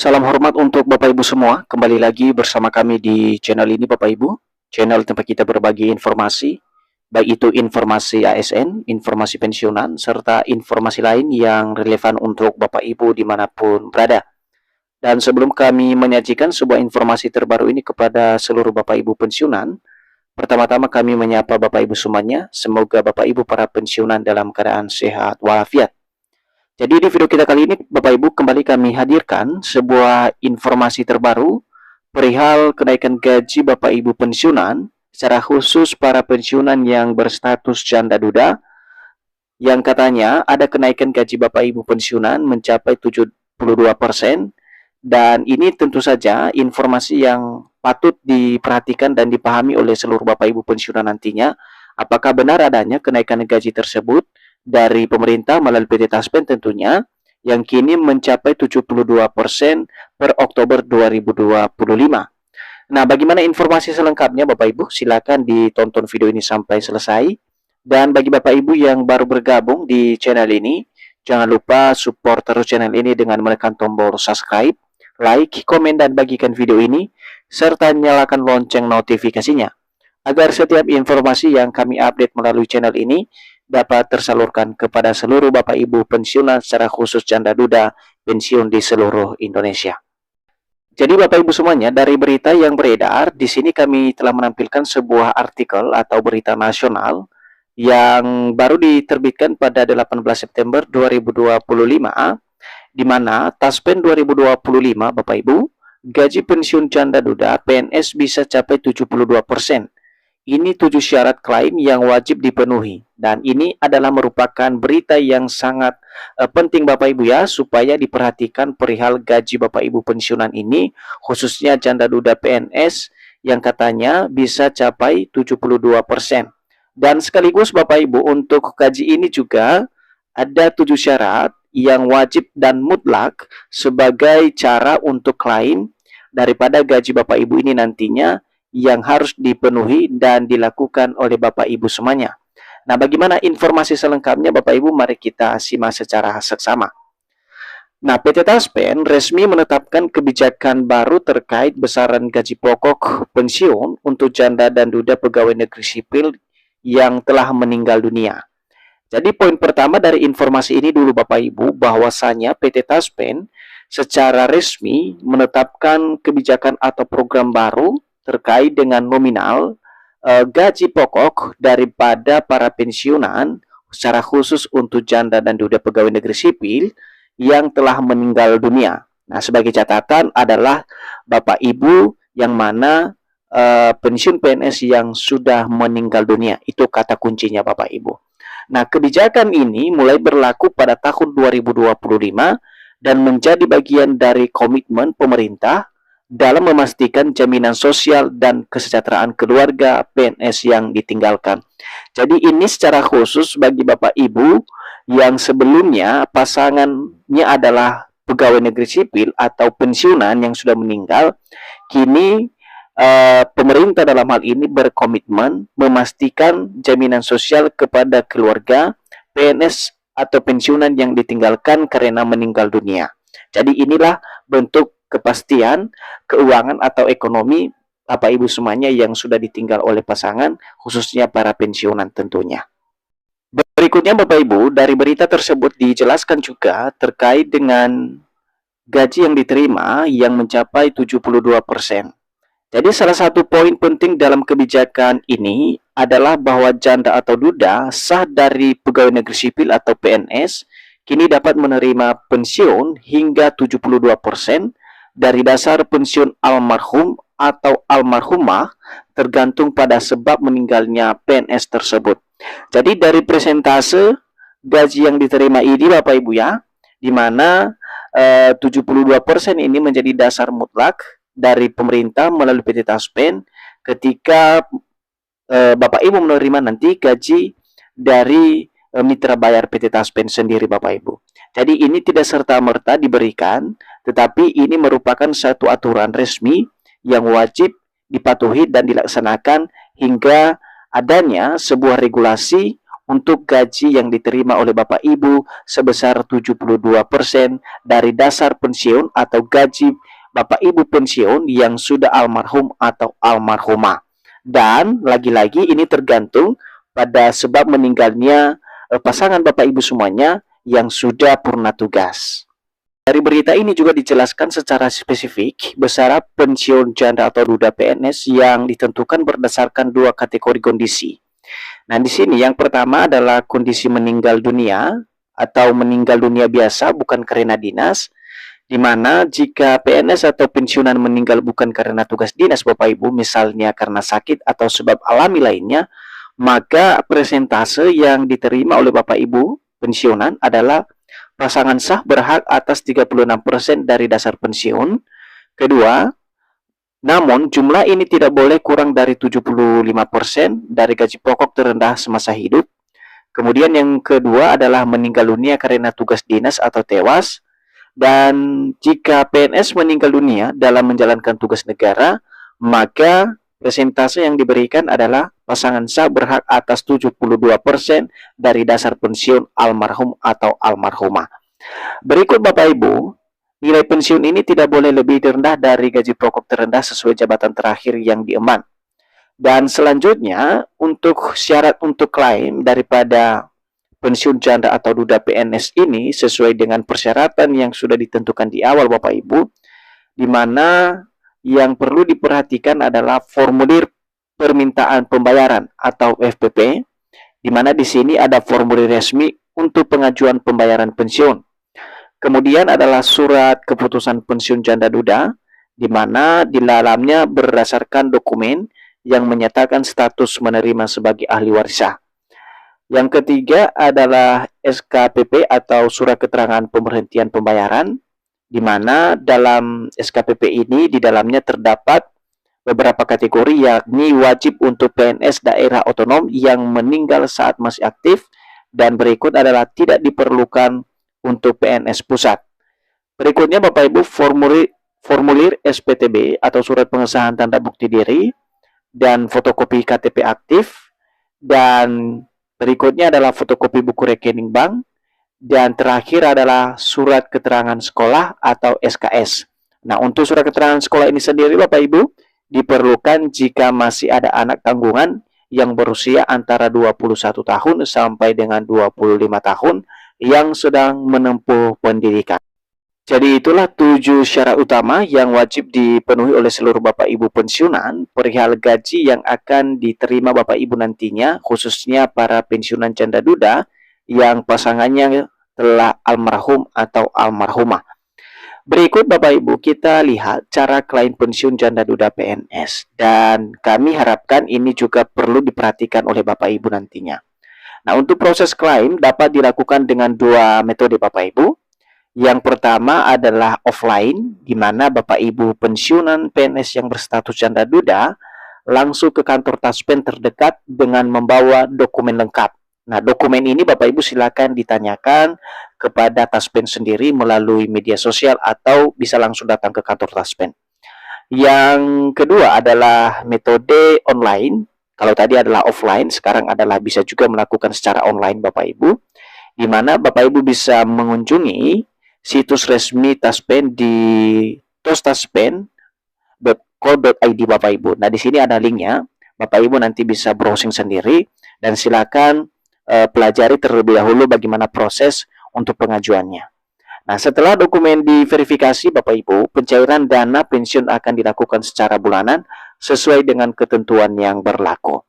Salam hormat untuk Bapak Ibu semua. Kembali lagi bersama kami di channel ini Bapak Ibu. Channel tempat kita berbagi informasi, baik itu informasi ASN, informasi pensiunan, serta informasi lain yang relevan untuk Bapak Ibu dimanapun berada. Dan sebelum kami menyajikan sebuah informasi terbaru ini kepada seluruh Bapak Ibu pensiunan, pertama-tama kami menyapa Bapak Ibu semuanya. Semoga Bapak Ibu para pensiunan dalam keadaan sehat walafiat. Jadi di video kita kali ini Bapak Ibu kembali kami hadirkan sebuah informasi terbaru perihal kenaikan gaji Bapak Ibu pensiunan secara khusus para pensiunan yang berstatus janda duda yang katanya ada kenaikan gaji Bapak Ibu pensiunan mencapai 72%, dan ini tentu saja informasi yang patut diperhatikan dan dipahami oleh seluruh Bapak Ibu pensiunan nantinya. Apakah benar adanya kenaikan gaji tersebut dari pemerintah melalui PT Taspen tentunya, yang kini mencapai 72% per Oktober 2025. Nah, bagaimana informasi selengkapnya Bapak Ibu? Silakan ditonton video ini sampai selesai. Dan bagi Bapak Ibu yang baru bergabung di channel ini, jangan lupa support terus channel ini dengan menekan tombol subscribe, like, komen, dan bagikan video ini, serta nyalakan lonceng notifikasinya, agar setiap informasi yang kami update melalui channel ini dapat tersalurkan kepada seluruh Bapak Ibu pensiunan secara khusus janda duda pensiun di seluruh Indonesia. Jadi Bapak Ibu semuanya, dari berita yang beredar, di sini kami telah menampilkan sebuah artikel atau berita nasional yang baru diterbitkan pada 18 September 2025, di mana Taspen 2025 Bapak Ibu, gaji pensiun janda duda PNS bisa capai 72%. Ini 7 syarat klaim yang wajib dipenuhi, dan ini adalah merupakan berita yang sangat penting Bapak Ibu ya, supaya diperhatikan perihal gaji Bapak Ibu pensiunan ini, khususnya janda duda PNS yang katanya bisa capai 72%. Dan sekaligus Bapak Ibu, untuk gaji ini juga ada 7 syarat yang wajib dan mutlak sebagai cara untuk klaim daripada gaji Bapak Ibu ini nantinya, yang harus dipenuhi dan dilakukan oleh Bapak Ibu semuanya. Nah, bagaimana informasi selengkapnya Bapak Ibu? Mari kita simak secara seksama. Nah, PT Taspen resmi menetapkan kebijakan baru terkait besaran gaji pokok pensiun untuk janda dan duda pegawai negeri sipil yang telah meninggal dunia. Jadi poin pertama dari informasi ini dulu Bapak Ibu, bahwasanya PT Taspen secara resmi menetapkan kebijakan atau program baru terkait dengan nominal gaji pokok daripada para pensiunan secara khusus untuk janda dan duda pegawai negeri sipil yang telah meninggal dunia. Nah, sebagai catatan adalah Bapak Ibu yang mana pensiun PNS yang sudah meninggal dunia, itu kata kuncinya Bapak Ibu. Nah, kebijakan ini mulai berlaku pada tahun 2025 dan menjadi bagian dari komitmen pemerintah dalam memastikan jaminan sosial dan kesejahteraan keluarga PNS yang ditinggalkan. Jadi ini secara khusus bagi Bapak Ibu yang sebelumnya pasangannya adalah pegawai negeri sipil atau pensiunan yang sudah meninggal. Kini pemerintah dalam hal ini berkomitmen memastikan jaminan sosial kepada keluarga PNS atau pensiunan yang ditinggalkan karena meninggal dunia. Jadi inilah bentuk kepastian keuangan atau ekonomi Bapak Ibu semuanya yang sudah ditinggal oleh pasangan, khususnya para pensiunan tentunya. Berikutnya Bapak Ibu, dari berita tersebut dijelaskan juga terkait dengan gaji yang diterima yang mencapai 72%. Jadi salah satu poin penting dalam kebijakan ini adalah bahwa janda atau duda sah dari pegawai negeri sipil atau PNS kini dapat menerima pensiun hingga 72% dari dasar pensiun almarhum atau almarhumah, tergantung pada sebab meninggalnya PNS tersebut. Jadi dari persentase gaji yang diterima ini Bapak Ibu ya, di mana 72% ini menjadi dasar mutlak dari pemerintah melalui PT Taspen ketika Bapak Ibu menerima nanti gaji dari mitra bayar PT Taspen sendiri Bapak Ibu. Jadi ini tidak serta-merta diberikan, tetapi ini merupakan satu aturan resmi yang wajib dipatuhi dan dilaksanakan hingga adanya sebuah regulasi untuk gaji yang diterima oleh Bapak Ibu sebesar 72% dari dasar pensiun atau gaji Bapak Ibu pensiun yang sudah almarhum atau almarhumah. Dan lagi-lagi ini tergantung pada sebab meninggalnya pasangan Bapak Ibu semuanya yang sudah purna tugas. Dari berita ini juga dijelaskan secara spesifik besaran pensiun janda atau duda PNS yang ditentukan berdasarkan dua kategori kondisi. Nah, di sini yang pertama adalah kondisi meninggal dunia atau meninggal dunia biasa bukan karena dinas, di mana jika PNS atau pensiunan meninggal bukan karena tugas dinas Bapak Ibu, misalnya karena sakit atau sebab alami lainnya, maka persentase yang diterima oleh Bapak Ibu pensiunan adalah pasangan sah berhak atas 36% dari dasar pensiun. Kedua, namun jumlah ini tidak boleh kurang dari 75% dari gaji pokok terendah semasa hidup. Kemudian yang kedua adalah meninggal dunia karena tugas dinas atau tewas. Dan jika PNS meninggal dunia dalam menjalankan tugas negara, maka persentase yang diberikan adalah pasangan sah berhak atas 72% dari dasar pensiun almarhum atau almarhumah. Berikut Bapak Ibu, nilai pensiun ini tidak boleh lebih rendah dari gaji pokok terendah sesuai jabatan terakhir yang diemban. Dan selanjutnya, untuk syarat untuk klaim daripada pensiun janda atau duda PNS ini sesuai dengan persyaratan yang sudah ditentukan di awal Bapak Ibu, di mana yang perlu diperhatikan adalah formulir permintaan pembayaran atau FPP, di mana di sini ada formulir resmi untuk pengajuan pembayaran pensiun. Kemudian adalah surat keputusan pensiun janda duda, di mana di dalamnya berdasarkan dokumen yang menyatakan status menerima sebagai ahli warisah. Yang ketiga adalah SKPP atau surat keterangan pemberhentian pembayaran, di mana dalam SKPP ini di dalamnya terdapat beberapa kategori, yakni wajib untuk PNS daerah otonom yang meninggal saat masih aktif, dan berikut adalah tidak diperlukan untuk PNS pusat. Berikutnya Bapak Ibu, formulir SPTB atau surat pengesahan tanda bukti diri dan fotokopi KTP aktif, dan berikutnya adalah fotokopi buku rekening bank, dan terakhir adalah surat keterangan sekolah atau SKS. Nah, untuk surat keterangan sekolah ini sendiri Bapak Ibu diperlukan jika masih ada anak tanggungan yang berusia antara 21 tahun sampai dengan 25 tahun yang sedang menempuh pendidikan. Jadi itulah 7 syarat utama yang wajib dipenuhi oleh seluruh Bapak Ibu pensiunan perihal gaji yang akan diterima Bapak Ibu nantinya, khususnya para pensiunan janda duda yang pasangannya telah almarhum atau almarhumah. Berikut Bapak Ibu kita lihat cara klaim pensiun janda duda PNS, dan kami harapkan ini juga perlu diperhatikan oleh Bapak Ibu nantinya. Nah, untuk proses klaim dapat dilakukan dengan dua metode Bapak Ibu. Yang pertama adalah offline, di mana Bapak Ibu pensiunan PNS yang berstatus janda duda langsung ke kantor Taspen terdekat dengan membawa dokumen lengkap. Nah, dokumen ini Bapak Ibu silakan ditanyakan kepada Taspen sendiri melalui media sosial atau bisa langsung datang ke kantor Taspen. Yang kedua adalah metode online. Kalau tadi adalah offline, sekarang adalah bisa juga melakukan secara online Bapak Ibu, di mana Bapak Ibu bisa mengunjungi situs resmi Taspen di tostaspen.co.id Bapak Ibu. Nah, di sini ada linknya. Bapak Ibu nanti bisa browsing sendiri dan silakan pelajari terlebih dahulu bagaimana proses untuk pengajuannya. Nah, setelah dokumen diverifikasi Bapak Ibu, pencairan dana pensiun akan dilakukan secara bulanan sesuai dengan ketentuan yang berlaku.